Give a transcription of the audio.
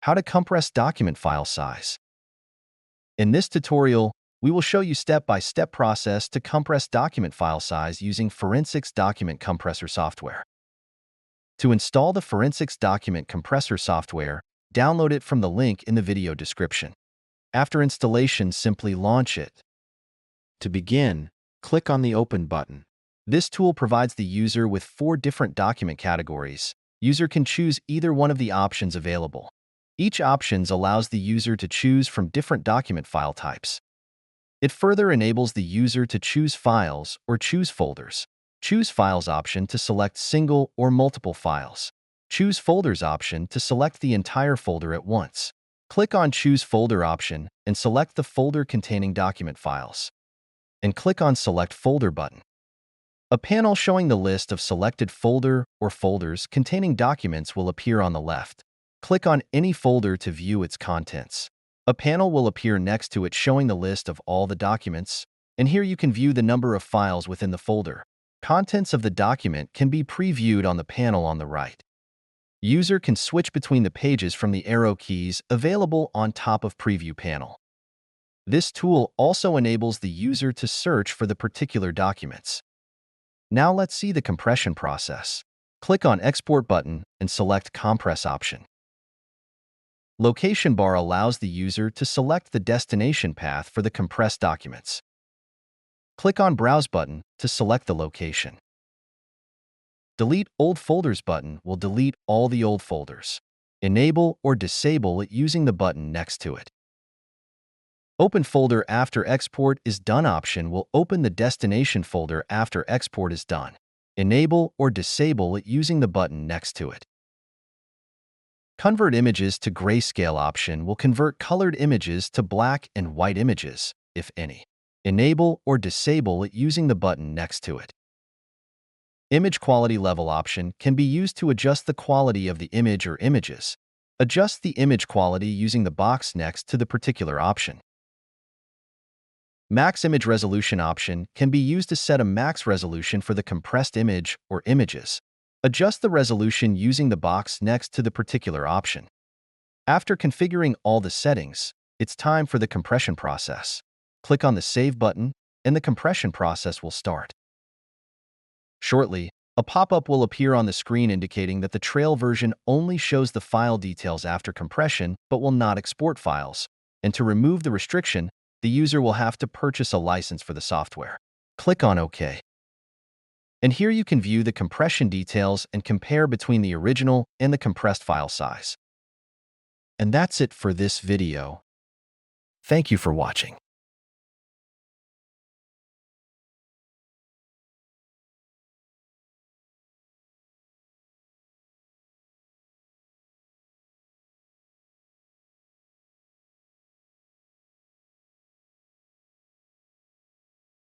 How to compress document file size. In this tutorial, we will show you step-by-step process to compress document file size using Forensics Document Compressor software. To install the Forensics Document Compressor software, download it from the link in the video description. After installation, simply launch it. To begin, click on the Open button. This tool provides the user with 4 different document categories. User can choose either one of the options available. Each option allows the user to choose from different document file types. It further enables the user to choose files or choose folders. Choose Files option to select single or multiple files. Choose Folders option to select the entire folder at once. Click on Choose Folder option and select the folder containing document files. And click on Select Folder button. A panel showing the list of selected folder or folders containing documents will appear on the left. Click on any folder to view its contents. A panel will appear next to it showing the list of all the documents, and here you can view the number of files within the folder. Contents of the document can be previewed on the panel on the right. User can switch between the pages from the arrow keys available on top of Preview panel. This tool also enables the user to search for the particular documents. Now let's see the compression process. Click on Export button and select Compress option. Location bar allows the user to select the destination path for the compressed documents. Click on Browse button to select the location. Delete Old Folders button will delete all the old folders. Enable or disable it using the button next to it. Open Folder After Export is Done option will open the destination folder after export is done. Enable or disable it using the button next to it. Convert Images to Grayscale option will convert colored images to black and white images, if any. Enable or disable it using the button next to it. Image Quality Level option can be used to adjust the quality of the image or images. Adjust the image quality using the box next to the particular option. Max Image Resolution option can be used to set a max resolution for the compressed image or images. Adjust the resolution using the box next to the particular option. After configuring all the settings, it's time for the compression process. Click on the Save button, and the compression process will start. Shortly, a pop-up will appear on the screen indicating that the trail version only shows the file details after compression but will not export files. And to remove the restriction, the user will have to purchase a license for the software. Click on OK. And here you can view the compression details and compare between the original and the compressed file size. And that's it for this video. Thank you for watching.